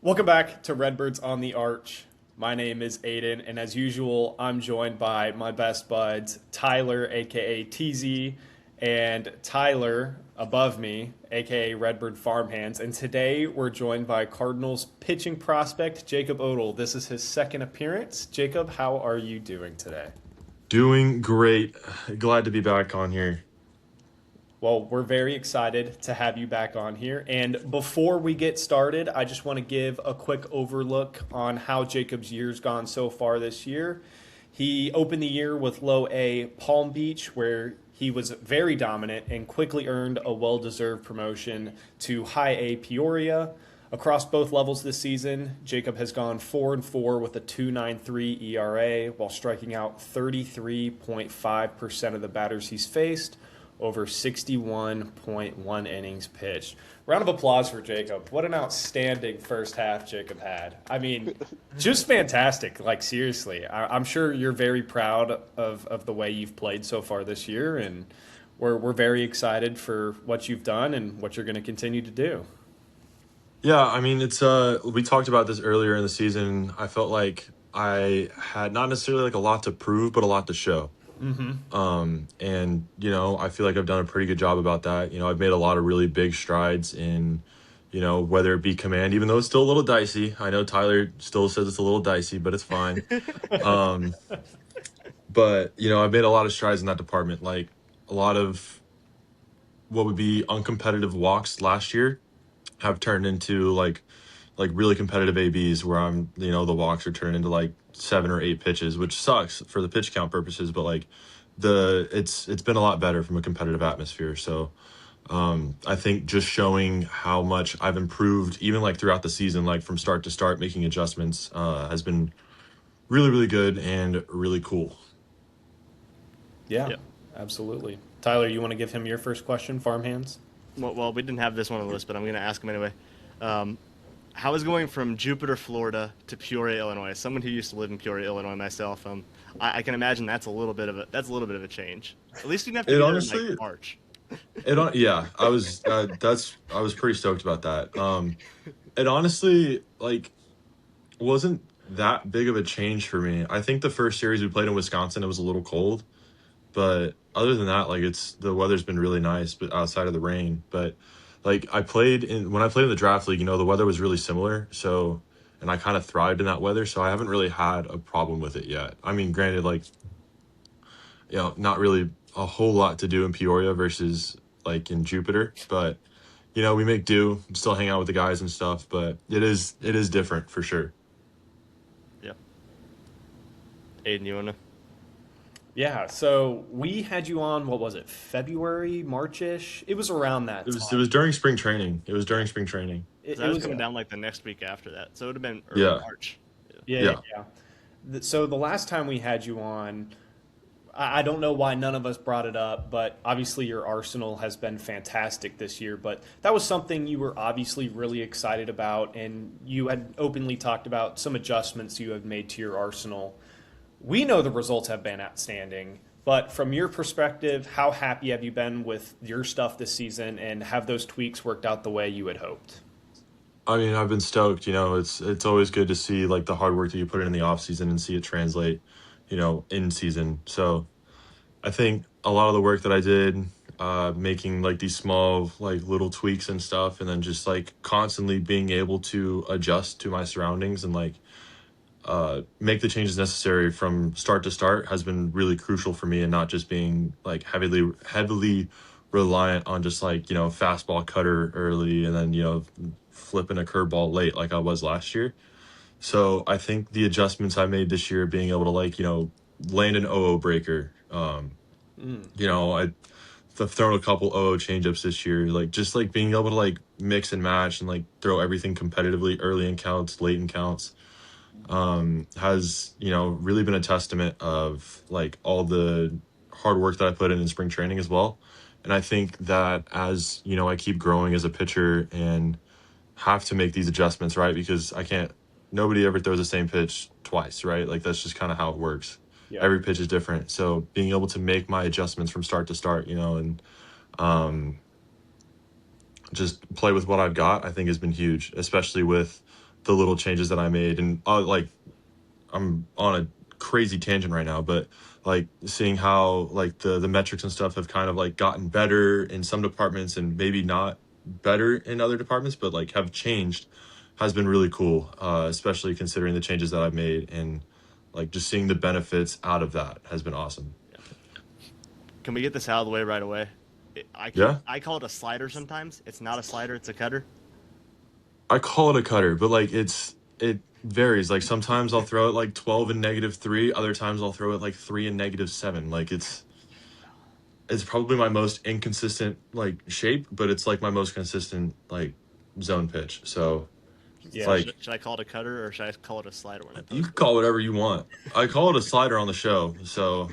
Welcome back to Redbirds on the Arch. My name is Aiden, and as usual, I'm joined by my best buds, Tyler, aka TZ, and Tyler above me, aka Redbird Farmhands. And today we're joined by Cardinals pitching prospect Jacob Odle. This is his second appearance. Jacob, how are you doing today? Doing great. Glad to be back on here. Well, we're very excited to have you back on here. And before we get started, I just want to give a quick overlook on how Jacob's year's gone so far this year. He opened the year with low A Palm Beach, where he was very dominant and quickly earned a well deserved promotion to high A Peoria. Across both levels this season, Jacob has gone 4-4 with a 2.93 ERA while striking out 33.5% of the batters he's faced over 61.1 innings pitched. Round of applause for Jacob. What an outstanding first half Jacob had. I mean, just fantastic. Like, seriously. I'm sure you're very proud of the way you've played so far this year, and we're very excited for what you've done and what you're going to continue to do. Yeah, I mean it's we talked about this earlier in the season. I felt like I had not necessarily like a lot to prove, but a lot to show. And I feel like I've done a pretty good job about that. I've made a lot of really big strides in, whether it be command, even though it's still a little dicey. I know Tyler still says it's a little dicey, but it's fine. Um, but I've made a lot of strides in that department. Like a lot of what would be uncompetitive walks last year have turned into like really competitive ABs where the walks are turned into like 7 or 8 pitches, which sucks for the pitch count purposes, but like it's been a lot better from a competitive atmosphere. So I think just showing how much I've improved, even like throughout the season, like from start to start, making adjustments, has been really, really good and really cool. Yeah, Yeah. absolutely. Tyler, you want to give him your first question, Farmhands? Well, we didn't have this one on the list, but I'm going to ask him anyway. Um, how is going from Jupiter, Florida, to Peoria, Illinois? As someone who used to live in Peoria, Illinois myself, I can imagine that's a little bit of a change. At least you didn't have to It be there in like honestly, March. yeah, I was pretty stoked about that. It honestly like wasn't that big of a change for me. I think the first series we played in Wisconsin, it was a little cold, but other than that, like it's the weather's been really nice, but outside of the rain. But like when I played in the draft league, the weather was really similar. So, and I kind of thrived in that weather. So I haven't really had a problem with it yet. I mean, granted, like, not really a whole lot to do in Peoria versus like in Jupiter, but we make do, still hang out with the guys and stuff, but it is different for sure. Yeah. Aiden, you wanna? Yeah, so we had you on, what was it, February, March-ish? It was around that It was time. during spring training. It was during spring training. It, Because I it was was, coming down like the next week after that, so it would have been early Yeah. March. Yeah. yeah, yeah, Yeah. yeah. So the last time we had you on, I don't know why none of us brought it up, but obviously your arsenal has been fantastic this year. But that was something you were obviously really excited about, and you had openly talked about some adjustments you have made to your arsenal. We know the results have been outstanding, but from your perspective, how happy have you been with your stuff this season, and have those tweaks worked out the way you had hoped? I mean, I've been stoked. It's always good to see like the hard work that you put in the off season and see it translate, in season. So I think a lot of the work that I did, making like these small like little tweaks and stuff, and then just like constantly being able to adjust to my surroundings and like make the changes necessary from start to start has been really crucial for me, and not just being like heavily reliant on just like fastball cutter early and then flipping a curveball late like I was last year. So I think the adjustments I made this year, being able to like land an OO breaker, I've thrown a couple OO changeups this year, like just like being able to like mix and match and like throw everything competitively early in counts, late in counts, has really been a testament of like all the hard work that I put in spring training as well. And I think that as I keep growing as a pitcher and have to make these adjustments, right? Because I can't. Nobody ever throws the same pitch twice, right? Like that's just kind of how it works. Yeah. Every pitch is different. So being able to make my adjustments from start to start, and um, just play with what I've got, I think has been huge, especially with the little changes that I made. And like, I'm on a crazy tangent right now, but like seeing how like the metrics and stuff have kind of like gotten better in some departments and maybe not better in other departments, but like have changed has been really cool, especially considering the changes that I've made, and like just seeing the benefits out of that has been awesome. Can we get this out of the way right away? Yeah, I call it a slider sometimes. It's not a slider, it's a cutter. I call it a cutter, but like it varies. Like sometimes I'll throw it like 12 and -3, other times I'll throw it like 3 and -7. Like it's probably my most inconsistent like shape, but it's like my most consistent like zone pitch. So Yeah. like Should I call it a cutter or should I call it a slider when I you post can it? call it whatever you want. I call it a slider on the show. So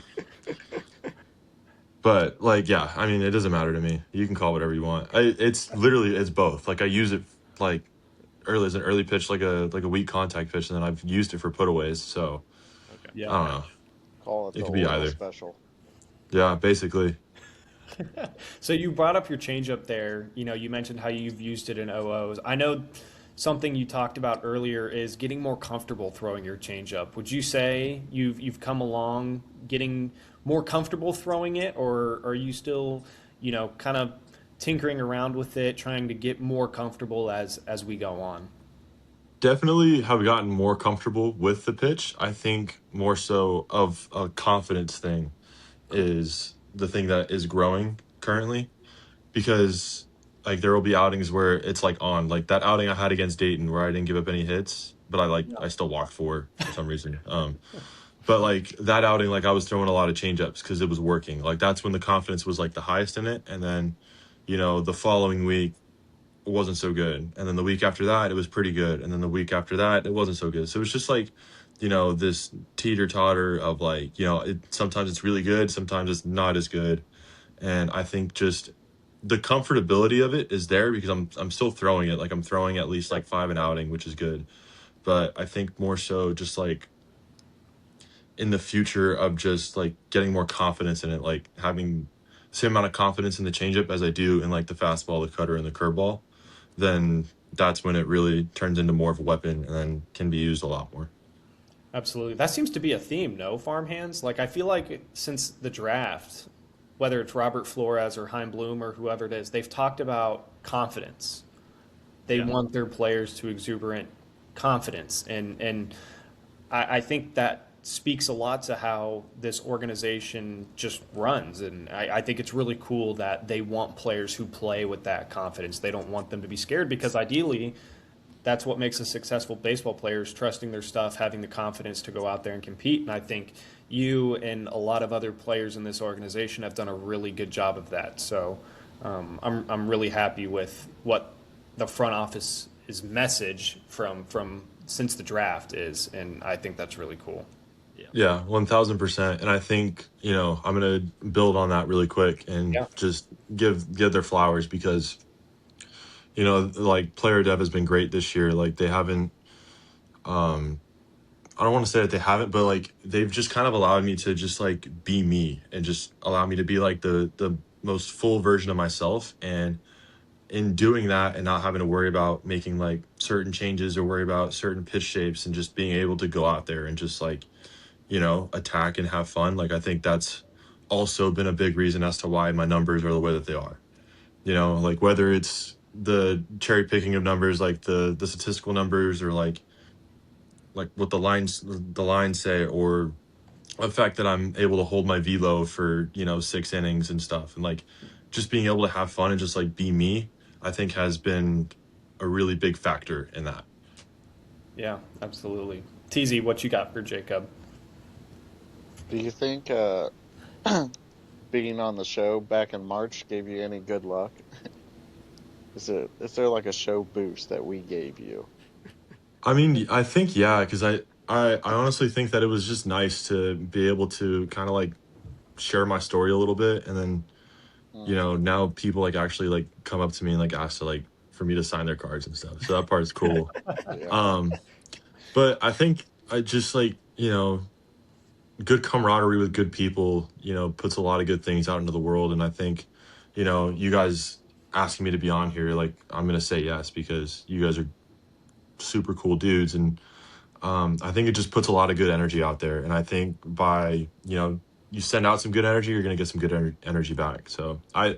but like yeah, I mean it doesn't matter to me. You can call it whatever you want. It's literally it's both. Like I use it like early as an early pitch, like a weak contact pitch, and then I've used it for putaways. So Okay. Yeah. I don't know. Call it It the could be oil either. special. Yeah, basically. So you brought up your changeup there. You know, you mentioned how you've used it in OOs. I know something you talked about earlier is getting more comfortable throwing your changeup. Would you say you've come along getting more comfortable throwing it, or are you still, kind of tinkering around with it, trying to get more comfortable as we go on? Definitely have gotten more comfortable with the pitch. I think more so of a confidence thing is the thing that is growing currently, because like there will be outings where it's like on like that outing I had against Dayton where I didn't give up any hits, but I still walked for some reason. But like that outing, like I was throwing a lot of changeups because it was working. Like that's when the confidence was like the highest in it. And then, the following week it wasn't so good. And then the week after that, it was pretty good. And then the week after that, it wasn't so good. So it was just like, this teeter totter of like, sometimes it's really good, sometimes it's not as good. And I think just the comfortability of it is there because I'm still throwing it. Like I'm throwing at least like five an outing, which is good. But I think more so just like in the future of just like getting more confidence in it, like having the same amount of confidence in the changeup as I do in like the fastball, the cutter, and the curveball, then that's when it really turns into more of a weapon and then can be used a lot more. Absolutely. That seems to be a theme, no, farmhands? Like, I feel like since the draft, whether it's Robert Flores or Heim Bloom or whoever it is, they've talked about confidence. They Yeah. want their players to exuberant confidence. And I think that speaks a lot to how this organization just runs. And I think it's really cool that they want players who play with that confidence. They don't want them to be scared because ideally, that's what makes a successful baseball player is trusting their stuff, having the confidence to go out there and compete. And I think you and a lot of other players in this organization have done a really good job of that. So I'm really happy with what the front office's message from since the draft is, and I think that's really cool. Yeah. Yeah, 1000%. And I think, I'm going to build on that really quick and Yeah. just give their flowers because, like player dev has been great this year. Like they haven't, um, I don't want to say that they haven't, but like they've just kind of allowed me to just like be me and just allow me to be like the most full version of myself. And in doing that and not having to worry about making like certain changes or worry about certain pitch shapes and just being able to go out there and just like, attack and have fun. Like I think that's also been a big reason as to why my numbers are the way that they are. Like whether it's the cherry picking of numbers, like the statistical numbers or like what the lines say, or the fact that I'm able to hold my velo for, 6 innings and stuff. And like just being able to have fun and just like be me, I think has been a really big factor in that. Yeah, absolutely. TZ, what you got for Jacob? Do you think being on the show back in March gave you any good luck? Is there like a show boost that we gave you? I mean, I think yeah, because I honestly think that it was just nice to be able to kind of like share my story a little bit, and then Hmm. now people like actually like come up to me and like ask to like for me to sign their cards and stuff. So that part is cool. Yeah. Um, but I think I just like good camaraderie with good people, puts a lot of good things out into the world, and I think you guys asking me to be on here, like I'm gonna say yes because you guys are super cool dudes, and I think it just puts a lot of good energy out there. And I think by you send out some good energy, you're gonna get some good energy back. So I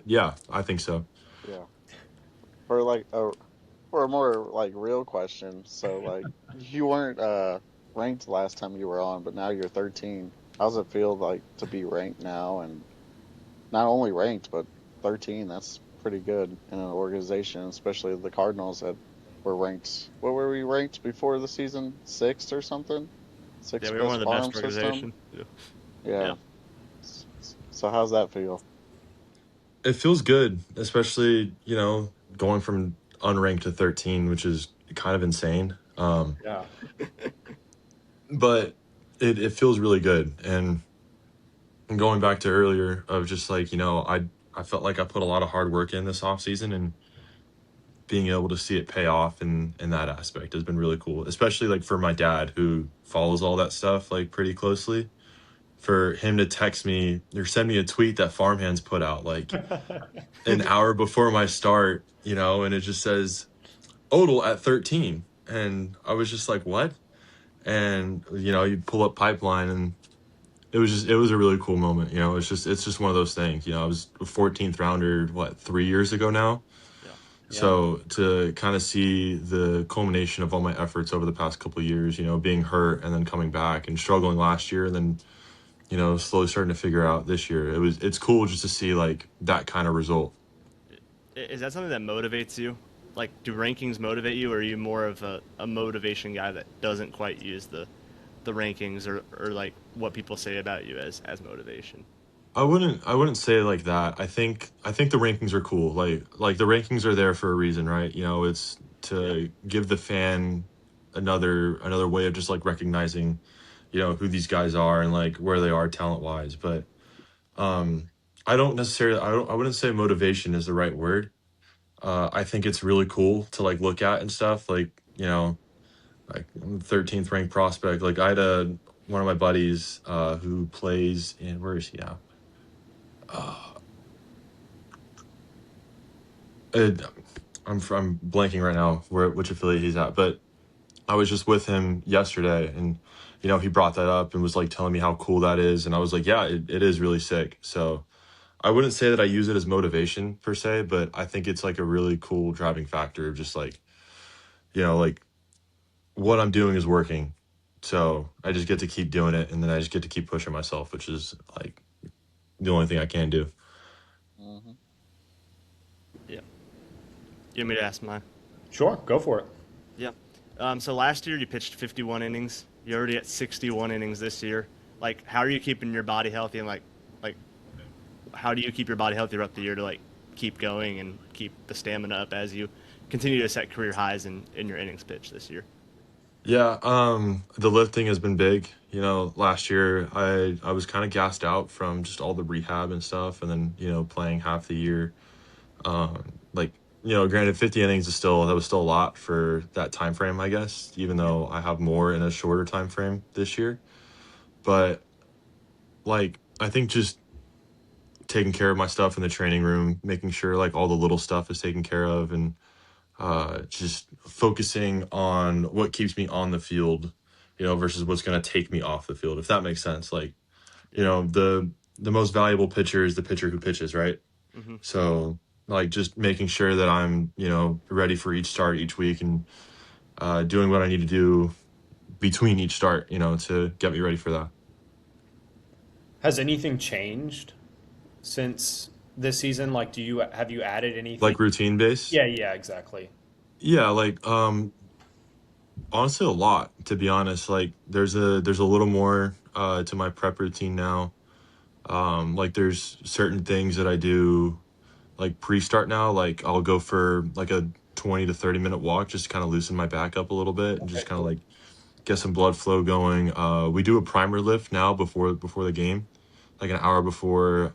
think so. Yeah. For like for a more like real question, so like you weren't ranked last time you were on, but now you're 13. How's it feel like to be ranked now, and not only ranked but 13? That's pretty good in an organization, especially the Cardinals that were ranked. What were we ranked before the season? Sixth or something? Yeah, Sixth we were one best of the farm best system. organization. Yeah. Yeah. Yeah. So how's that feel? It feels good, especially going from unranked to 13, which is kind of insane. Yeah. But it feels really good. And going back to earlier of just like, I felt like I put a lot of hard work in this off season, and being able to see it pay off in that aspect has been really cool, especially like for my dad who follows all that stuff like pretty closely. For him to text me or send me a tweet that Farmhands put out like an hour before my start, and it just says Odle at 13. And I was just like, what? And, you pull up Pipeline, and it was a really cool moment. It's just one of those things. I was a 14th rounder, 3 years ago now. Yeah. So to kind of see the culmination of all my efforts over the past couple of years, being hurt and then coming back and struggling last year, and then, slowly starting to figure out this year, it's cool just to see like that kind of result. Is that something that motivates you? Like, do rankings motivate you, or are you more of a motivation guy that doesn't quite use the rankings or like what people say about you as motivation? I wouldn't say it like that. I think the rankings are cool. Like the rankings are there for a reason, right? It's Yeah. to give the fan another way of just like recognizing, who these guys are and like where they are talent wise. But um I wouldn't say motivation is the right word. I think it's really cool to like look at and stuff. Like I'm the 13th ranked prospect. Like I had one of my buddies who plays in, where is he now? Uh, it, I'm blanking right now which affiliate he's at, but I was just with him yesterday, and he brought that up and was like telling me how cool that is, and I was like, yeah, it is really sick. So I wouldn't say that I use it as motivation per se, but I think it's like a really cool driving factor of just like like what I'm doing is working, so I just get to keep doing it, and then I just get to keep pushing myself, which is like the only thing I can do. Hmm. Yeah. You want me to ask mine? Sure, go for it. Yeah. So last year you pitched 51 innings. You're already at 61 innings this year. Like, how are you keeping your body healthy, and like, how do you keep your body healthy throughout the year to like keep going and keep the stamina up as you continue to set career highs in your innings pitch this year? Yeah, the lifting has been big. Last year I was kind of gassed out from just all the rehab and stuff, and then playing half the year. Like granted, 50 innings is still that was still a lot for that time frame, I guess. Even though I have more in a shorter time frame this year, but like I think just taking care of my stuff in the training room, making sure like all the little stuff is taken care of, and just focusing on what keeps me on the field, versus what's going to take me off the field, if that makes sense. Like, Yeah. the most valuable pitcher is the pitcher who pitches, right? Hmm. So, like, just making sure that I'm, ready for each start each week, and doing what I need to do between each start, to get me ready for that. Has anything changed since this season? Like, have you added anything? Like routine base. Yeah, exactly. Yeah, like honestly a lot, to be honest. Like there's a little more to my prep routine now. Like there's certain things that I do like pre-start now. Like I'll go for like a 20 to 30 minute walk just to kind of loosen my back up a little bit and Okay, just kind of cool. like get some blood flow going. We do a primer lift now before the game, like an hour before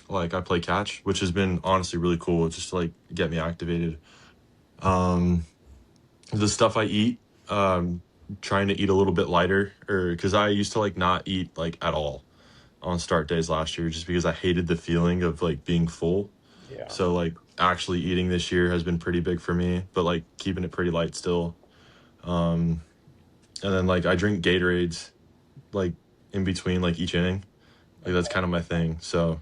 like I play catch, which has been honestly really cool just to like get me activated. Um the stuff I eat, trying to eat a little bit lighter, or because I used to like not eat like at all on start days last year just because I hated the feeling of like being full. Yeah. So like actually eating this year has been pretty big for me, but like keeping it pretty light still. And then like I drink Gatorades like in between like each inning. Like that's kind of my thing. So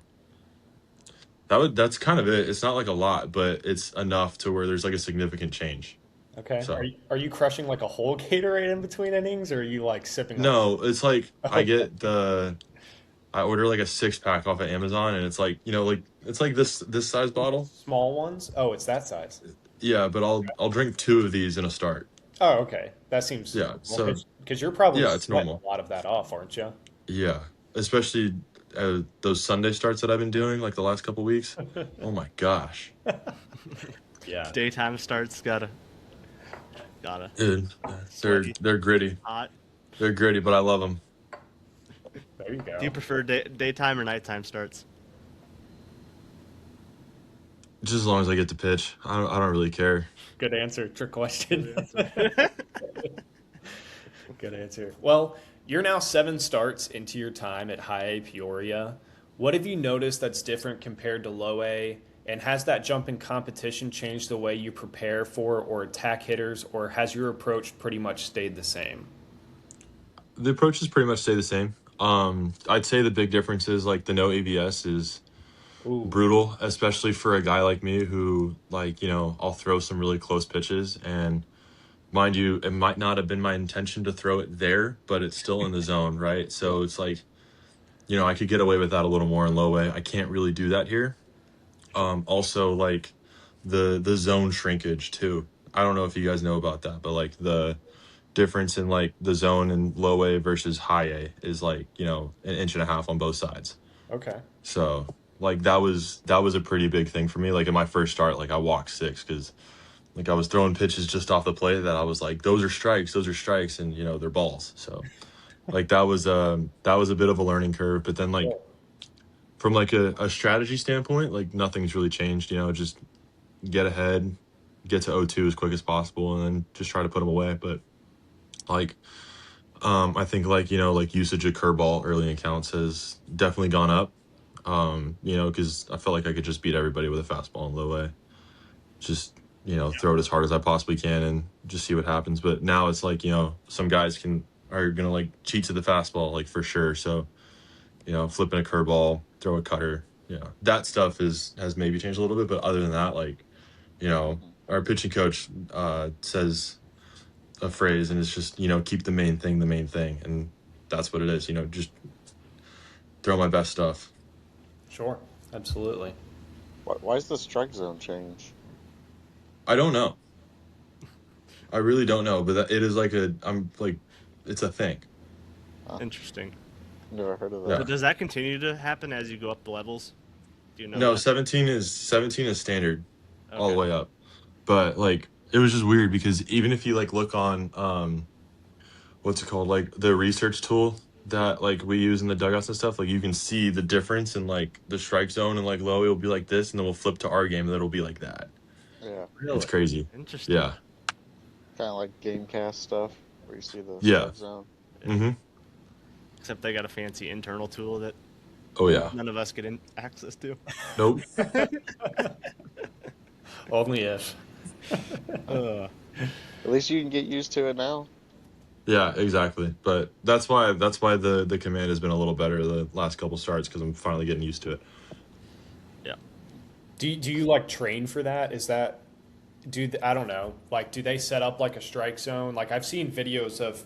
that's kind of it. It's not like a lot, but it's enough to where there's like a significant change. Okay. So Are you crushing like a whole Gatorade in between innings, or are you like sipping on? no, it's like Okay. I order like a 6-pack off of Amazon, and it's like, like it's like this size bottle. Small ones? Oh, it's that size. Yeah, but I'll drink 2 of these in a start. Oh, okay. That seems Yeah, normal so because you're probably yeah, it's sweating normal. a lot of that off, aren't you? Yeah, especially those Sunday starts that I've been doing like the last couple weeks. Oh my gosh, Yeah. Daytime starts, gotta. dude, Sweaty. they're gritty. Hot. They're gritty, but I love them. There you go. Do you prefer daytime or nighttime starts? Just as long as I get to pitch, I don't really care. Good answer. Trick question. Good answer. Well, you're now 7 starts into your time at High A Peoria. What have you noticed that's different compared to Low A? And has that jump in competition changed the way you prepare for or attack hitters, or has your approach pretty much stayed the same? The approaches pretty much stay the same. I'd say the big difference is like the no ABS is Ooh. brutal, especially for a guy like me who like, I'll throw some really close pitches, and mind you, it might not have been my intention to throw it there, but it's still in the zone, right? So it's like, I could get away with that a little more in Low A. I can't really do that here. Also like the zone shrinkage too. I don't know if you guys know about that, but like the difference in like the zone in Low A versus High A is like, 1.5 inches on both sides. Okay. So like that was a pretty big thing for me. Like in my first start, like I walked 6 because like I was throwing pitches just off the plate that I was like, those are strikes, and they're balls. So like that was a bit of a learning curve. But then like from like a strategy standpoint, like nothing's really changed. Just get ahead, get to 0-2 as quick as possible, and then just try to put them away. But like I think like like usage of curveball early in counts has definitely gone up. Because I felt like I could just beat everybody with a fastball in Low A. Just throw it as hard as I possibly can and just see what happens. But now it's like some guys are gonna like cheat to the fastball like for sure. So flipping a curveball, throw a cutter, that stuff has maybe changed a little bit. But other than that, like our pitching coach says a phrase, and it's just keep the main thing, and that's what it is. Just throw my best stuff. Sure. Absolutely. Why is the strike zone change? I don't know. I really don't know, but it is like it's a thing. Interesting. Never heard of Yeah. that. But does that continue to happen as you go up the levels? Do you know? No, that? 17 is standard all the Okay. way up. But like it was just weird because even if you like look on what's it called, like the research tool that like we use in the dugouts and stuff, like you can see the difference in like the strike zone, and like Low, it'll be like this, and then we'll flip to our game and it'll be like that. Yeah, Really? It's crazy. Interesting. Yeah. kind of like GameCast stuff where you see the Yeah. strike zone. Mm-hmm. Except they got a fancy internal tool that Oh yeah. none of us get access to. Nope. Only if. At least you can get used to it now. Yeah, exactly. But that's why the command has been a little better the last couple starts, because I'm finally getting used to it. Yeah. Do you like train for that? Is that I don't know. Like, do they set up like a strike zone? Like, I've seen videos of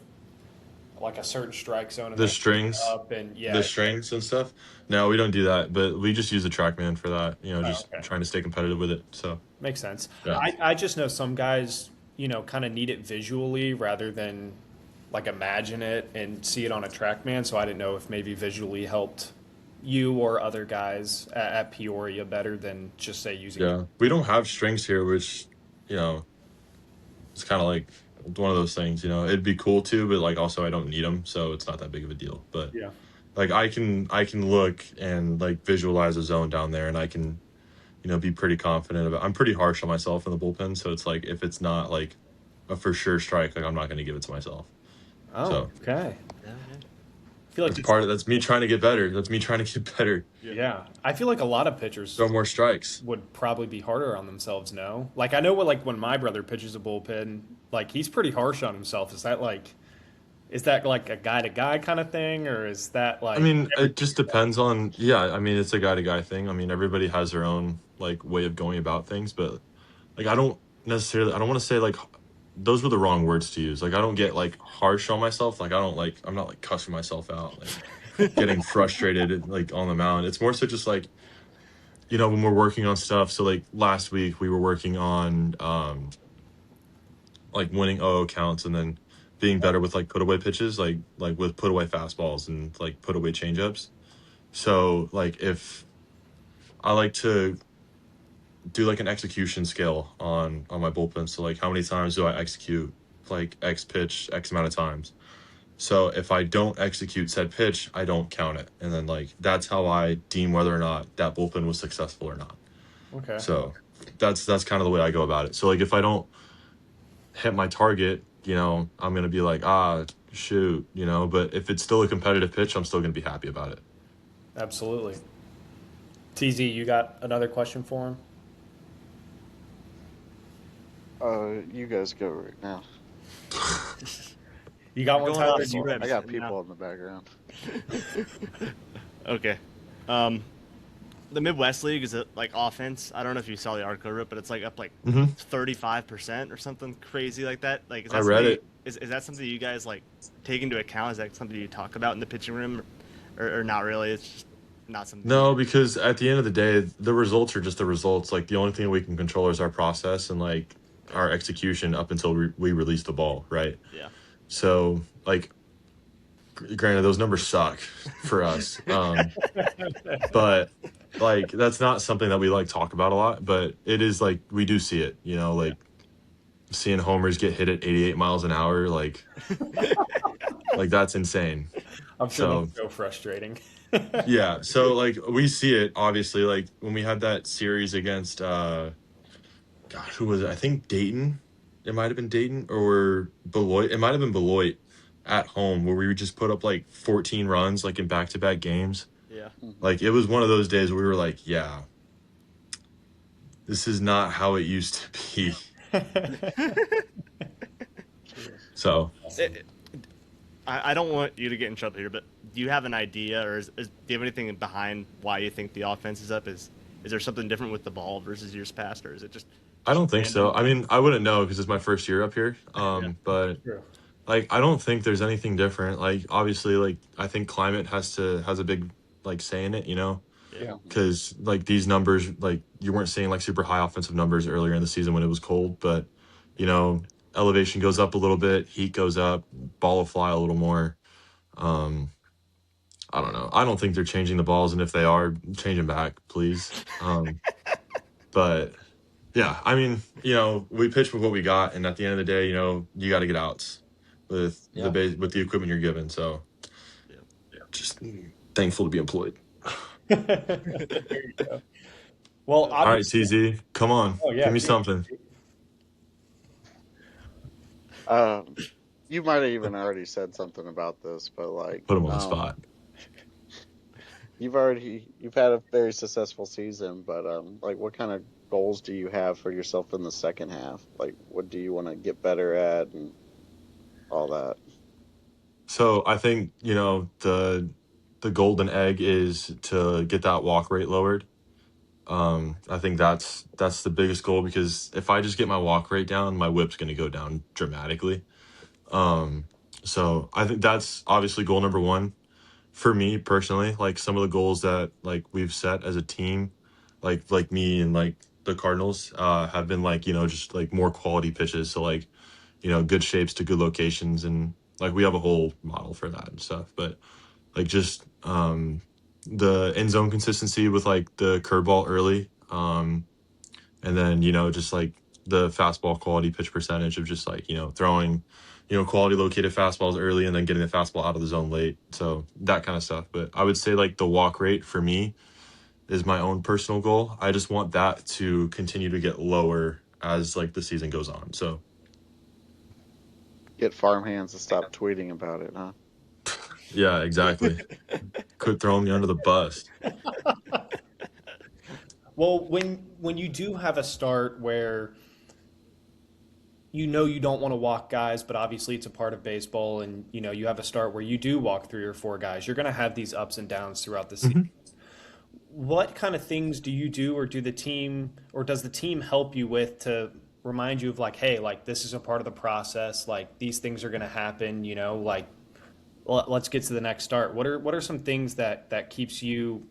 like a certain strike zone and The they put it strings, up and the strings and stuff. No, we don't do that, but we just use the TrackMan for that. Just okay. trying to stay competitive with it. So makes sense. Yeah. I just know some guys, kind of need it visually rather than like imagine it and see it on a TrackMan. So I didn't know if maybe visually helped you or other guys at Peoria better than just say using. yeah, we don't have strings here, which it's kind of like one of those things. It'd be cool too, but like also I don't need them, so it's not that big of a deal. But Yeah. like I can look and like visualize a zone down there, and I can be pretty confident about. I'm pretty harsh on myself in the bullpen, so it's like if it's not like a for sure strike, like I'm not going to give it to myself. Oh, So. okay. feel like That's me trying to get better. That's me trying to get better. yeah. I feel like a lot of pitchers Throw more strikes. would probably be harder on themselves. No, like I know what like when my brother pitches a bullpen, like he's pretty harsh on himself. Is that like a guy to guy kind of thing, or is that I like mean, it just depends on, yeah, I mean, it's a guy to guy thing. I mean, everybody has their own like way of going about things, but like I don't want to say like those were the wrong words to use. Like I don't get like harsh on myself. Like I'm not like cussing myself out, like getting frustrated like on the mound. It's more so just like, when we're working on stuff. So like last week we were working on like winning counts and then being better with like put away pitches, like with put away fastballs and like put away changeups. So like if I like to do like an execution scale on my bullpen. So like how many times do I execute like X pitch X amount of times? So if I don't execute said pitch, I don't count it. And then like that's how I deem whether or not that bullpen was successful or not. okay? So that's kind of the way I go about it. So like if I don't hit my target, I'm gonna be like, shoot, but if it's still a competitive pitch, I'm still gonna be happy about it. Absolutely. TZ, you got another question for him? You guys go right now. You got one, Going Tyler? off You- script. I got now. people in the background. Okay. The Midwest League is a, like offense. I don't know if you saw the article, I wrote, but it's like up like 35% or something crazy like that. Like, is that I read something- it. Is that something you guys like take into account? Is that something you talk about in the pitching room, or not really? It's just not something. No, because at the end of the day, the results are just the results. Like the only thing we can control is our process and like our execution up until we release the ball, right? Yeah. So like, granted, those numbers suck for us, but like that's not something that we like talk about a lot. But it is like we do see it, like seeing homers get hit at 88 miles an hour, like that's insane. I'm sure So- that's so frustrating. Yeah, so like we see it obviously, like when we had that series against who was it? I think Dayton. It might have been Dayton or Beloit. It might have been Beloit at home where we would just put up like 14 runs like in back-to-back games. Yeah. Like it was one of those days where we were like, yeah, this is not how it used to be. So I don't want you to get in trouble here, but do you have an idea, or do you have anything behind why you think the offense is up? Is there something different with the ball versus years past, or is it just? I don't think so. I mean, I wouldn't know because it's my first year up here. But True. like, I don't think there's anything different. Like, obviously, like I think climate has a big like say in it, Yeah. because like these numbers, like you weren't seeing like super high offensive numbers earlier in the season when it was cold, but elevation goes up a little bit, heat goes up, ball will fly a little more. I don't know. I don't think they're changing the balls, and if they are, change them back, please. But yeah, I mean, we pitch with what we got, and at the end of the day, you got to get outs with with the equipment you're given. So, just thankful to be employed. There you go. Well, All right, obviously, TZ, come on, Oh, yeah, give me please. something. You might have even already said something about this, but like, Put him on the spot. you've had a very successful season, but like, what kind of goals do you have for yourself in the second half? Like, what do you want to get better at and all that? So I think the golden egg is to get that walk rate lowered. I think that's the biggest goal, because if I just get my walk rate down, my whip's going to go down dramatically. So I think that's obviously goal number one for me personally. Like some of the goals that like we've set as a team, like me and like the Cardinals, have been like, just like more quality pitches. So like, good shapes to good locations, and like we have a whole model for that and stuff. But like just the end zone consistency with like the curveball early, and then just like the fastball quality pitch percentage of just like throwing quality located fastballs early and then getting the fastball out of the zone late. So that kind of stuff. But I would say like the walk rate for me is my own personal goal. I just want that to continue to get lower as like the season goes on. So Get farmhands to stop tweeting about it, huh? Yeah, exactly. Quit throwing me under the bus. Well, when you do have a start where you know you don't want to walk guys, but obviously it's a part of baseball, and you know you have a start where you do walk 3 or 4 guys, you're going to have these ups and downs throughout the season. Mhm. What kind of things do you do, or does the team help you with to remind you of like, hey, like this is a part of the process, like these things are going to happen, you know, like let's get to the next start. What are some things that keeps you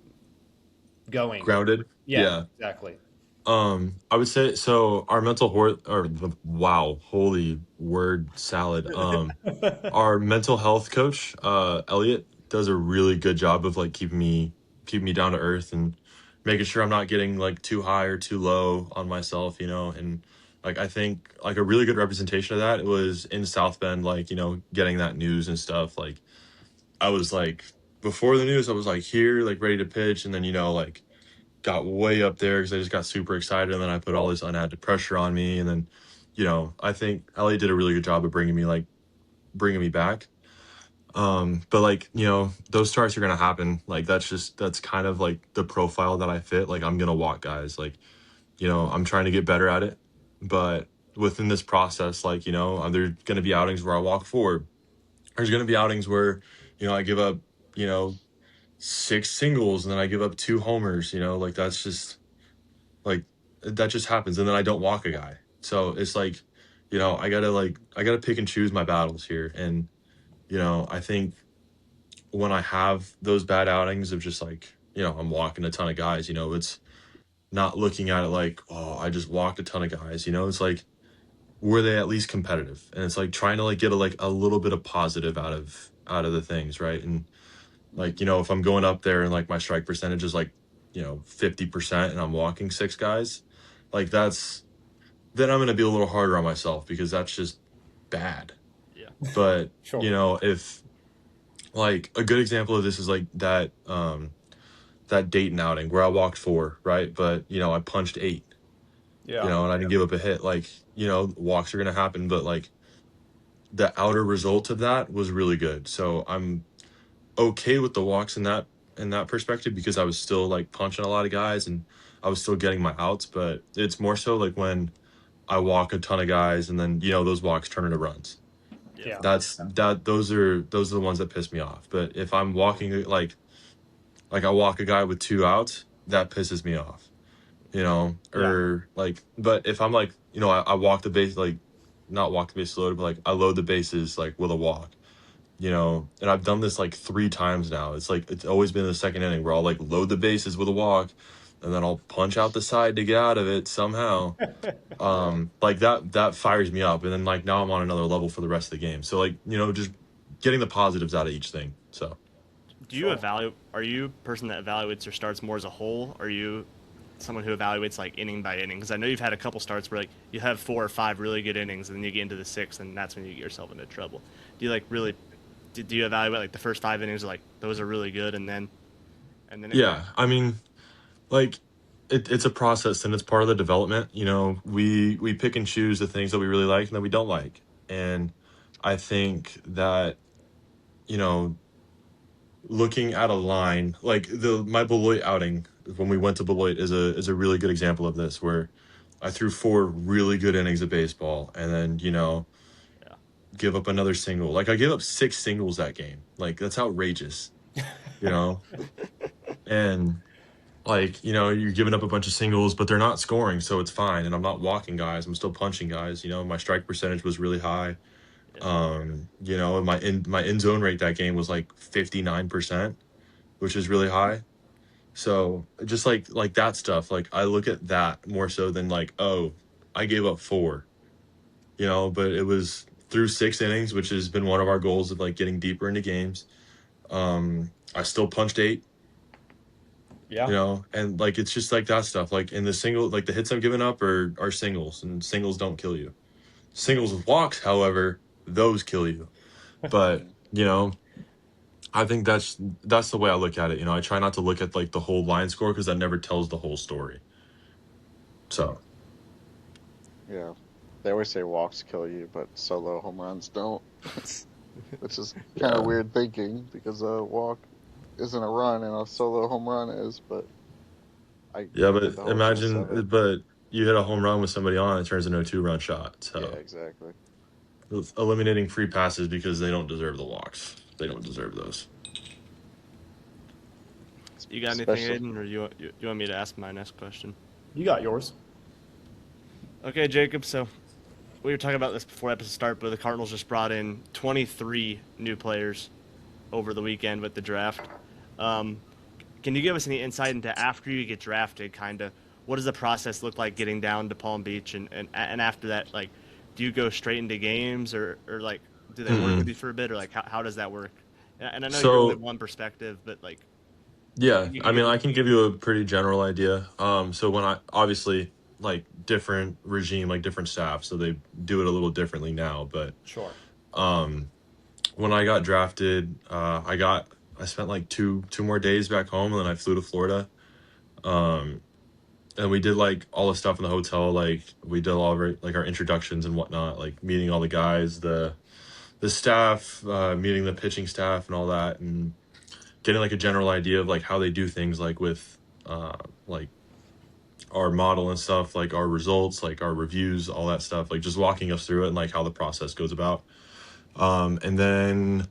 going? Grounded. Yeah, Yeah. exactly. I would say so. Our mental or the wow, holy word salad. Our mental health coach, Elliot, does a really good job of like keeping me down to earth and making sure I'm not getting like too high or too low on myself, and like I think like a really good representation of that was in South Bend, like, getting that news and stuff. Like I was like before the news, I was like here, like ready to pitch, and then like got way up there because I just got super excited, and then I put all this unadded pressure on me, and then I think Elliot did a really good job of bringing me back. But like, those starts are gonna happen. Like that's kind of like the profile that I fit. Like I'm gonna walk guys. Like, I'm trying to get better at it. But within this process, like, there's gonna be outings where I walk forward. There's gonna be outings where, I give up, you know, 6 singles, and then I give up 2 homers, like that's just like that just happens. And then I don't walk a guy. So it's like, I gotta pick and choose my battles here. And, I think when I have those bad outings of just like, I'm walking a ton of guys, it's not looking at it like, oh, I just walked a ton of guys, it's like, were they at least competitive? And it's like trying to like get a little bit of positive out of the things, right? And like, if I'm going up there and like my strike percentage is like, 50% and I'm walking 6 guys, like then I'm gonna be a little harder on myself because that's just bad. Yeah. But, Sure. if like a good example of this is like that Dayton outing where I walked 4, right? But I punched 8, Yeah. and I didn't give up a hit. Like, walks are gonna happen, but like the outer result of that was really good. So I'm okay with the walks in that perspective because I was still like punching a lot of guys and I was still getting my outs. But it's more so like when I walk a ton of guys and then those walks turn into runs. Yeah. Yeah. Those are the ones that piss me off. But if I'm walking like I walk a guy with 2 outs, that pisses me off. Yeah. Or like, but if I'm like, I walk the base, like not walk the base loaded, but like I load the bases like with a walk, and I've done this like 3 times now. It's like, it's always been in the second inning where I'll like load the bases with a walk and then I'll punch out the side to get out of it somehow. Yeah. Like that fires me up. And then like now I'm on another level for the rest of the game. So like, just getting the positives out of each thing. So Do you evaluate? Are you a person that evaluates your starts more as a whole? Or are you someone who evaluates like inning by inning? Because I know you've had a couple starts where like you have 4 or 5 really good innings, and then you get into the sixth, and that's when you get yourself into trouble. Do you like really? Do you evaluate like the first 5 innings? Like those are really good, and then it, yeah, I mean, like it's a process and it's part of the development. We pick and choose the things that we really like and that we don't like. And I think that, you know, looking at a line like the my Beloit outing when we went to Beloit is a really good example of this, where I threw 4 really good innings of baseball and then, yeah, give up another single. Like I gave up 6 singles that game. Like that's outrageous, you know? And like, you're giving up a bunch of singles, but they're not scoring, so it's fine. And I'm not walking guys. I'm still punching guys. My strike percentage was really high. yeah, And my in zone rate that game was like 59%, which is really high. So just like that stuff, like I look at that more so than like, oh, I gave up 4, but it was through 6 innings, which has been one of our goals of like getting deeper into games. I still punched 8, Yeah. and like it's just like that stuff. Like in the single, like the hits I'm giving up are singles, and singles don't kill you. Singles with walks, however, those kill you. But Mm. I think that's the way I look at it. I try not to look at like the whole line score because that never tells the whole story. So Yeah. They always say walks kill you, but solo home runs don't. which is kind of weird thinking because a walk isn't a run and a solo home run is, but I Yeah, get but the whole gist of it. imagine, but you hit a home run with somebody on, it turns into a 2-run shot. Yeah, So exactly. eliminating free passes because they don't deserve the walks. They don't deserve those. You got anything, Especially, Aiden, or you want me to ask my next question? You got yours. Okay, Jacob. So we were talking about this before episode start, but the Cardinals just brought in 23 new players over the weekend with the draft. Um, can you give us any insight into after you get drafted, kind of what does the process look like getting down to Palm Beach, and after that, like, do you go straight into games, or like, do they work with Mm-mm. you for a bit, or like how does that work? And I know you're only So one perspective, but like, yeah, you I can mean, give I us can any. give you a pretty general idea. So when I obviously like different regime, like different staff, so they do it a little differently now. But Sure. um, when I got drafted, I spent like two more days back home, and then I flew to Florida. Um, and we did like all the stuff in the hotel, like we did all of our, like our introductions and whatnot, like meeting all the guys, the staff, meeting the pitching staff and all that, and getting like a general idea of like how they do things, like with like our model and stuff, like our results, like our reviews, all that stuff, like just walking us through it and like how the process goes about. And then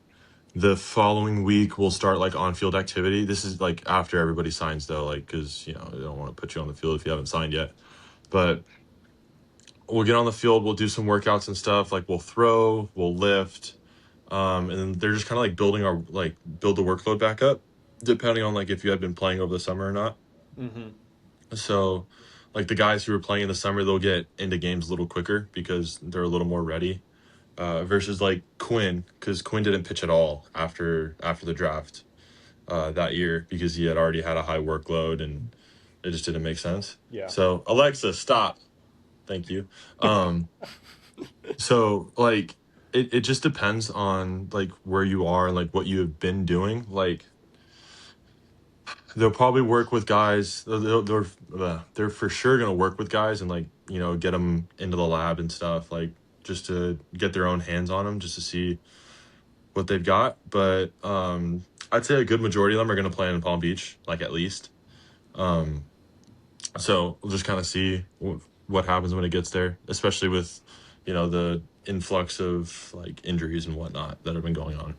the following week we'll start like on-field activity. This is like after everybody signs though, like because they don't want to put you on the field if you haven't signed yet. But we'll get on the field, we'll do some workouts and stuff, like we'll throw, we'll lift, and then they're just kind of like build the workload back up depending on like if you had been playing over the summer or not. Mm-hmm. So like the guys who are playing in the summer, they'll get into games a little quicker because they're a little more ready, versus like Quinn, because Quinn didn't pitch at all after the draft that year because he had already had a high workload and it just didn't make sense. Yeah. So Alexa, stop. Thank you. Um, so like it just depends on like where you are and like what you have been doing. Like they'll probably work with guys. They're for sure gonna work with guys and like get them into the lab and stuff, like just to get their own hands on them, just to see what they've got. But I'd say a good majority of them are gonna play in Palm Beach, like at least. Um, so we'll just kind of see what happens when it gets there, especially with the influx of like injuries and whatnot that have been going on.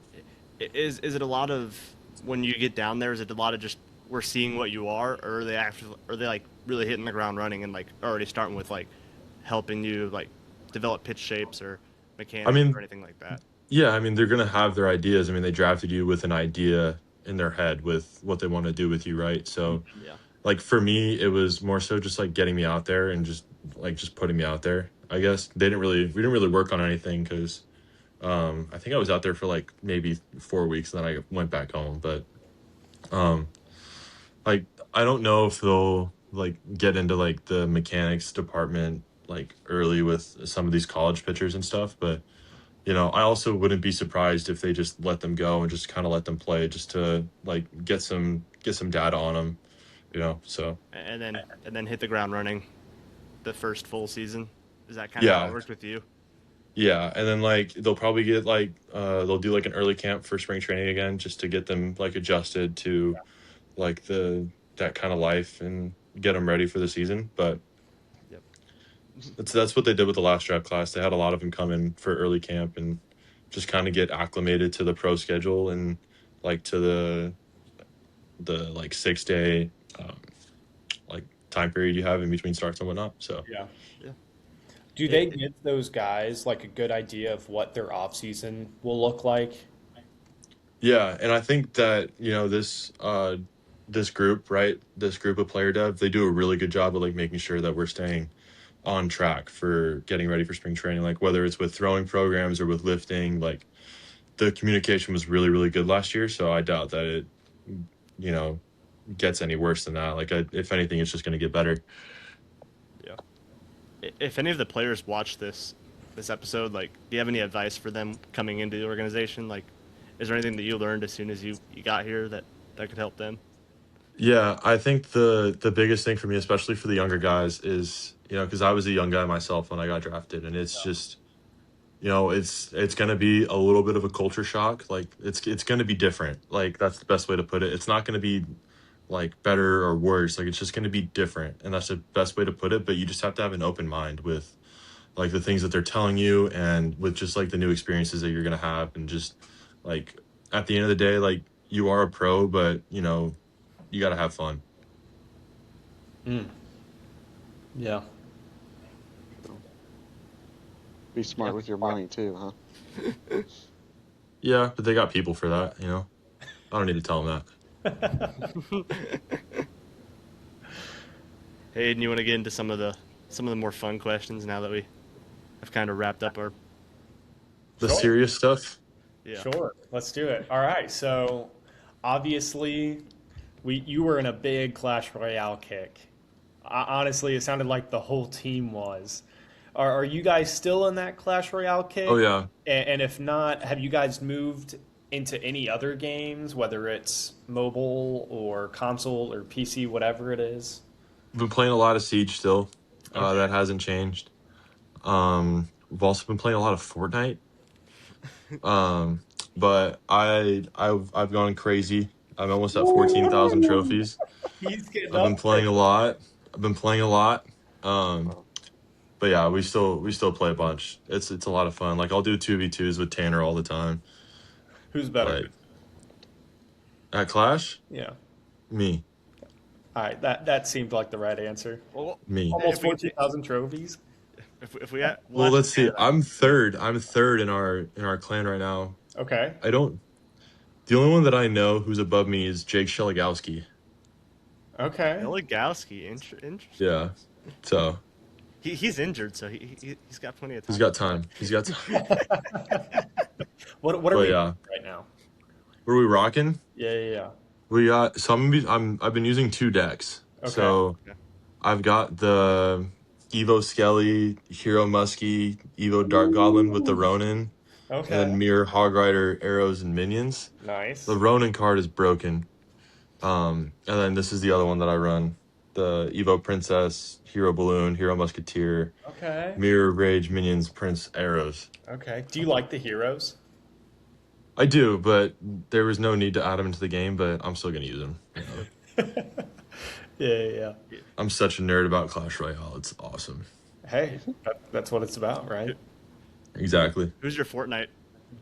Is it a lot of when you get down there? Is it a lot of just we're seeing what you are, or are they actually are they like really hitting the ground running and like already starting with like helping you like develop pitch shapes or I mechanics or mean, anything like that? yeah, I mean they're gonna have their ideas. I mean they drafted you with an idea in their head with what they want to do with you, right? So Yeah. like for me, it was more so just like getting me out there and just putting me out there. I guess we didn't really work on anything because I think I was out there for like maybe 4 weeks and then I went back home. But um, like I don't know if they'll like get into like the mechanics department like early with some of these college pitchers and stuff. But I also wouldn't be surprised if they just let them go and just kind of let them play just to like get some data on them. So And then hit the ground running the first full season. Is that kind of how it yeah. worked with you? Yeah, and then like they'll probably get like they'll do like an early camp for spring training again just to get them like adjusted to like the that kind of life and get them ready for the season. But Yep. that's what they did with the last draft class. They had a lot of them come in for early camp and just kind of get acclimated to the pro schedule and like to the like 6 day um, like time period you have in between starts and whatnot. So Yeah. Yeah. Do they give those guys like a good idea of what their off season will look like? yeah, and I think that this group, right, this group of player dev, they do a really good job of like making sure that we're staying on track for getting ready for spring training, like whether it's with throwing programs or with lifting. Like the communication was really really good last year, so I doubt that it you know gets any worse than that. Like if anything, it's just going to get better. Yeah. If any of the players watch this episode, like, do you have any advice for them coming into the organization? Like, is there anything that you learned as soon as you got here that could help them? Yeah, I think the biggest thing for me, especially for the younger guys, is because I was a young guy myself when I got drafted, and it's just it's gonna be a little bit of a culture shock. Like it's gonna be different. Like that's the best way to put it. It's not gonna be like better or worse. Like it's just gonna be different, and that's the best way to put it. But you just have to have an open mind with like the things that they're telling you, and with just like the new experiences that you're gonna have, and just like at the end of the day, like you are a pro, but you gotta have fun. Yeah. Be smart with your money too, huh? Yeah, but they got people for that. I don't need to tell them that. Hayden, you want to get into some of the more fun questions now that we have kind of wrapped up our The Sure. serious stuff. yeah. Sure, let's do it. All right, so obviously, you were in a big Clash Royale kick. Honestly, it sounded like the whole team was. Are you guys still in that Clash Royale kick? Oh yeah, And if not, have you guys moved into any other games, whether it's mobile or console or PC, whatever it is? I've been playing a lot of Siege still. Okay. That hasn't changed. We've also been playing a lot of Fortnite. But I've gone crazy. I'm almost at 14,000 trophies. He's getting I've been up playing there. a lot. I've been playing a lot. Oh, But yeah, we still play a bunch. It's a lot of fun. Like I'll do 2v2s with Tanner all the time. Who's better? Like at Clash, Yeah. me, All right, that seemed like the right answer. Well, me. Almost if we, 14,000 trophies. if we we'll Well, have let's to see. compare that. I'm third. I'm third in our clan right now. Okay. I don't. The only one that I know who's above me is Jake Sheligowski. Okay. Legowski, interesting. Yeah. So He's injured, so he's got plenty of time. he's got time. He's got time. What are But we yeah, right now? were we rocking? Yeah. We got. So I've been using two decks. Okay. So Okay. I've got the Evo Skelly, Hero Muskie, Evo Dark Goblin with the Ronin, and Okay. then Mirror Hog Rider arrows and minions. Nice. The Ronin card is broken. And then this is the other one that I run. The Evo Princess, Hero Balloon, Hero Musketeer, Okay. Mirror Rage Minions, Prince Arrows. Okay. Do you like the heroes? I do, but there was no need to add them into the game, but I'm still going to use them. Yeah. I'm such a nerd about Clash Royale. It's awesome. Hey, that's what it's about, right? Exactly. Who's your Fortnite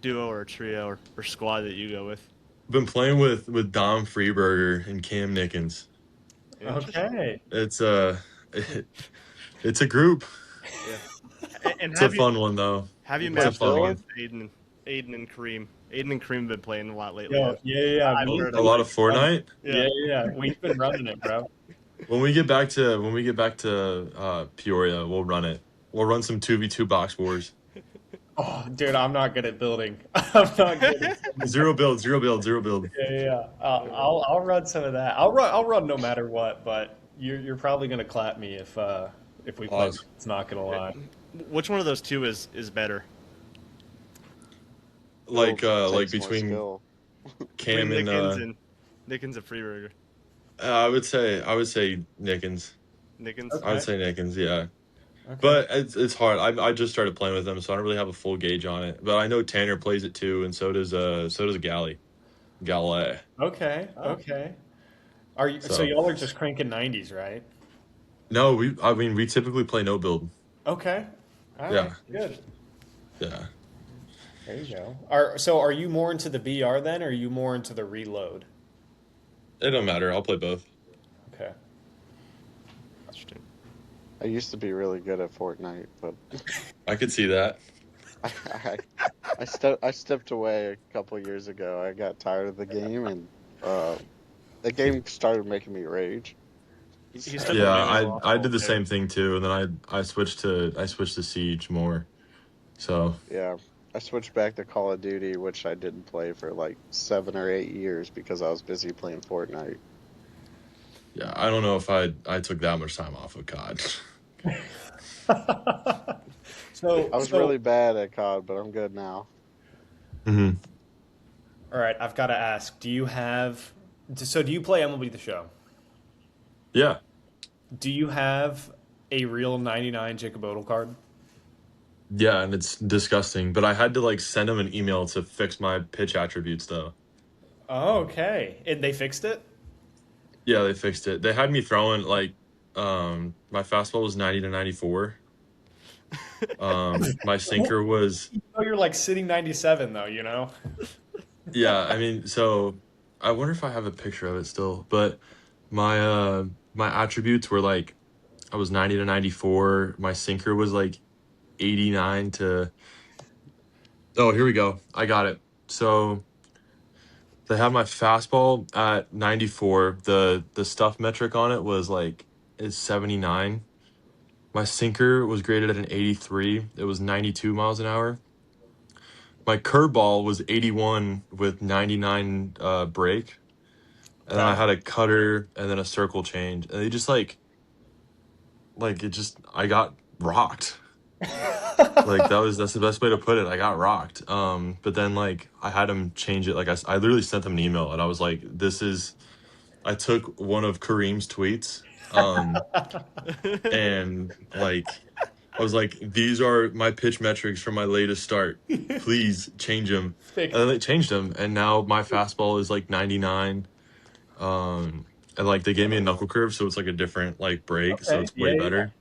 duo or trio or squad that you go with? Been playing with Dom Freeberger and Cam Nickens. Okay. It's it's a group. And It's a fun one though. have you It's a matched fun up one. against Aiden and Cream? Aiden and Cream have been playing a lot lately. Yeah. I've heard A lot of Fortnite. Yeah. We've been running it, bro. When we get back to Peoria, we'll run it. We'll run some 2v2 box wars. Oh, dude, I'm not good at building. I'm not good. Zero build. Yeah. I'll run some of that. I'll run no matter what. But you're probably gonna clap me if we play. Pause. It's not gonna lie. Which one of those two is better? Like takes more between skill. Cam Between and Nickens and Freeburger. I would say Nickens. Nickens. Okay. I would say Nickens, yeah. Okay. But it's hard. I just started playing with them, so I don't really have a full gauge on it. But I know Tanner plays it too, and so does Galley. Okay. Are you so So- y'all are just cranking 90s, right? No, we typically play no build. Okay. All right. Yeah. Good. Yeah. There you go. Are you more into the BR then, or are you more into the reload? It don't matter. I'll play both. Okay. Interesting. I used to be really good at Fortnite, but I could see that. I stepped away a couple years ago. I got tired of the game, and the game started making me rage. He's stepped Yeah, away a I did the lot. same thing too, and then I switched to Siege more. So Yeah, I switched back to Call of Duty, which I didn't play for like 7 or 8 years because I was busy playing Fortnite. yeah, I don't know if I took that much time off of COD. I was really bad at COD, but I'm good now. Mm-hmm. All right, I've got to ask, do you play MLB The Show? Yeah. Do you have a real 99 Jacob Odle card? Yeah, and it's disgusting. But I had to like send him an email to fix my pitch attributes though. Oh, okay. And they fixed it? Yeah, they fixed it. They had me throwing like my fastball was 90 to 94. My Well, sinker was you're like sitting 97 though, you know? yeah, I mean, so I wonder if I have a picture of it still, but my my attributes were like I was 90 to 94. My sinker was like 89 to oh, here we go. I got it. So they have my fastball at 94. The stuff metric on it was like is 79. My sinker was graded at an 83. It was 92 miles an hour. My curveball was 81 with 99 break. And then I Okay. had a cutter and then a circle change. And they just like it just I got rocked. Like that's the best way to put it. I got rocked. But then like I had him change it. Like I literally sent them an email and I was like, this is I took one of Kareem's tweets. And like I was like, these are my pitch metrics from my latest start. Please change them. Fix. And then they changed them, and now my fastball is like 99. And like they gave me a knuckle curve, so it's like a different like break, so Okay. it's Yeah, way yeah. better.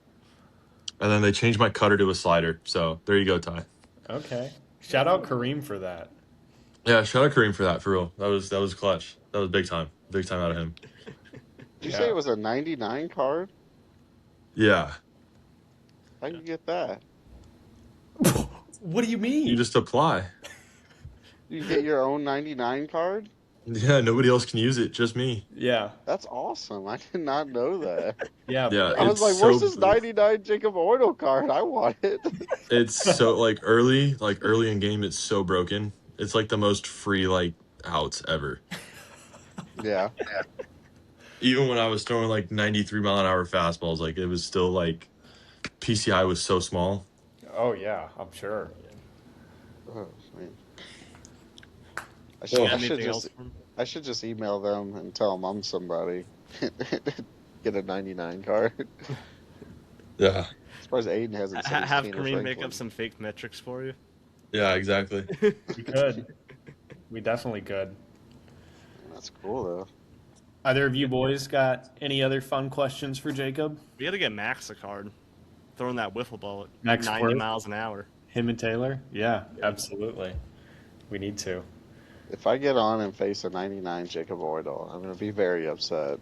And then they changed my cutter to a slider. So there you go, Ty. Okay. Shout out Kareem for that. Yeah, shout out Kareem for that, for real. That was clutch. That was big time. Big time out of him. Did you say Yeah. it was a 99 card? Yeah. How'd you get that? What do you You mean? just apply. You get your own 99 card? Yeah, nobody else can use it, just me. Yeah. That's awesome. I did not know that. Yeah. Yeah, I was it's like, where's so this 99 Jacob Odle card? I want it. it's so like early in game it's so broken. It's like the most free like outs ever. Yeah. Even when I was throwing like 93-mile-an-hour fastballs, like it was still like PCI was so small. Oh yeah, I'm sure. Oh, man. Oh, Got I should anything just else for him? I should just email them and tell them I'm somebody. Get a 99 card. yeah. Surprised Aiden hasn't said he's Have keen to Kareem rank make one. up some fake metrics for you. Yeah, exactly. We could. We definitely could. That's cool though. Either of you boys got any other fun questions for Jacob? We got to get Max a card. Throwing that wiffle ball at Max 90 Quirk? miles an hour. Him and Taylor? Yeah, absolutely. We need to. If I get on and face a 99 Jacob Odle, I'm gonna be very upset.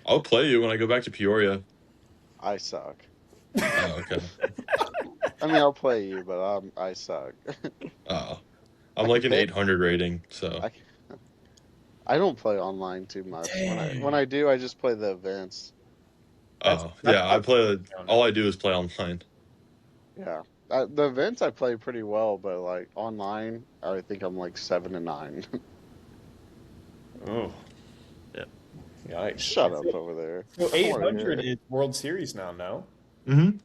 I'll play you when I go back to Peoria. I suck. Oh, okay. I mean, I'll play you, but I suck. Oh. I'm I like can an bet- 800 rating, so I don't play online too much. When I do, I just play the events. oh yeah, I play all I do is play online. Yeah, the events I play pretty well, but like online, I think I'm like 7-9. Oh. Yep. Yikes. Shut up over there. So I don't wanna hear 800 it. is World Series now, no? Mm-hmm.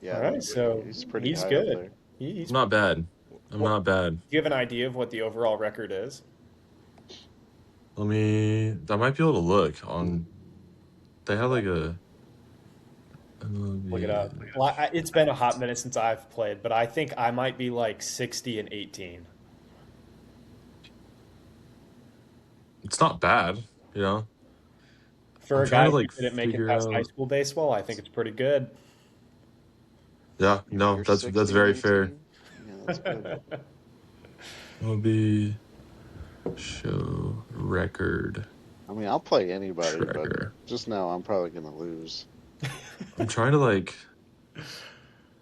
Yeah, All right, so he's pretty he's high good. up there. He's, I'm not bad. I'm not bad. do you have an idea of what the overall record is? I might be able to look on. They have like a. Look it up. Well, it's been a hot minute since I've played, but I think I might be like 60 and 18. It's not bad, you know. For I'm a trying guy to, like, who didn't make it figure past out- high school baseball, I think it's pretty good. Yeah, no, You're that's 16, very fair. 18? Yeah, that's good. It'll be show record I mean, I'll play anybody, but tracker. just know I'm probably gonna lose. I'm trying to like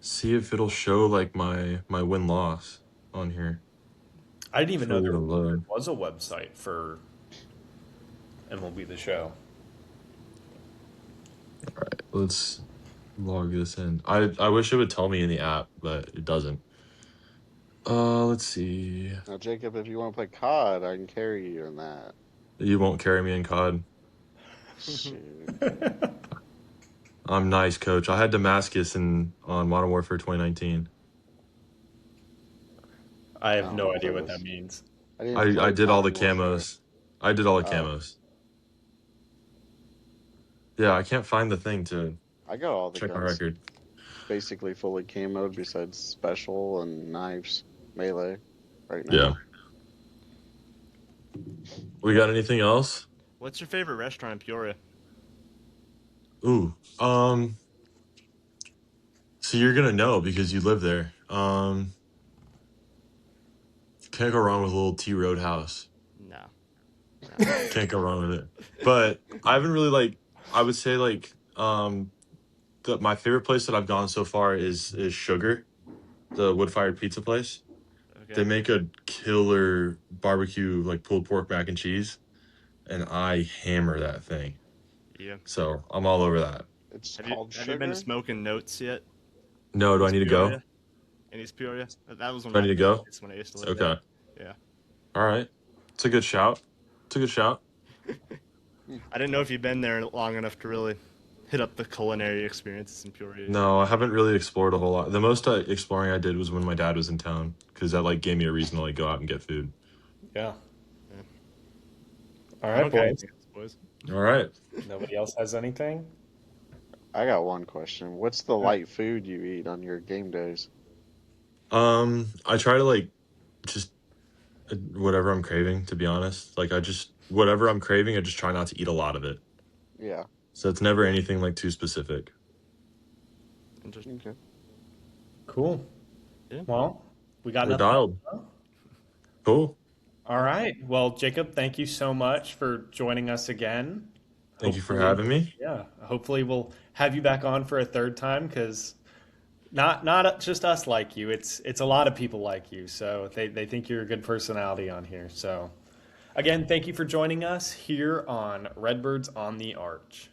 see if it'll show like my win loss on here. I didn't even know Further there load. was a website for MLB The Show. All right, let's log this in. I wish it would tell me in the app, but it doesn't. Let's see. Now, Jacob, if you want to play COD, I can carry you in that. You won't carry me in COD. Shoot. I'm nice, coach. I had Damascus on Modern Warfare 2019. I have Oh, no idea what close. that means. didn't I play did all the Modern Warfare. camos. I did all the Oh. camos. Yeah, I can't find the thing to I got all the check my guns. record. basically fully camoed besides special and knives, melee right now. Yeah. We got anything else? What's your favorite restaurant in Peoria? Ooh. So you're gonna know because you live there. Can't go wrong with a little T Roadhouse. No. Can't go wrong with it. But I haven't really I would say my favorite place that I've gone so far is Sugar, the wood fired pizza place. They Okay. make a killer barbecue like pulled pork mac and cheese, and I hammer that thing. Yeah. So I'm all over that. It's Have you called have you been to Sugar. Smoking Notes yet? No, In do I East need to go? Peoria? In East Peoria? That was one Do of I my need to go? favorites when I used to live Okay. there. Yeah. All right. It's a good shout. It's a good shout. I didn't know if you'd been there long enough to really hit up the culinary experiences in Peoria. No, I haven't really explored a whole lot. The most exploring I did was when my dad was in town because that gave me a reason to go out and get food. Yeah. Yeah. All I right, don't got boys. anything else, boys. All right. Nobody else has anything? I got one question. What's the light food you eat on your game days? I try to just whatever I'm craving, to be honest. Whatever I'm craving, I just try not to eat a lot of it. Yeah. So it's never anything too specific. Interesting. Okay. Cool. Yeah. Well, we got We're nothing. dialed. Cool. All right. Well, Jacob, thank you so much for joining us again. Thank you for Hopefully- having me. Yeah. Hopefully, we'll have you back on for a third time because not just us like you. It's a lot of people like you. So they think you're a good personality on here. So again, thank you for joining us here on Redbirds on the Arch.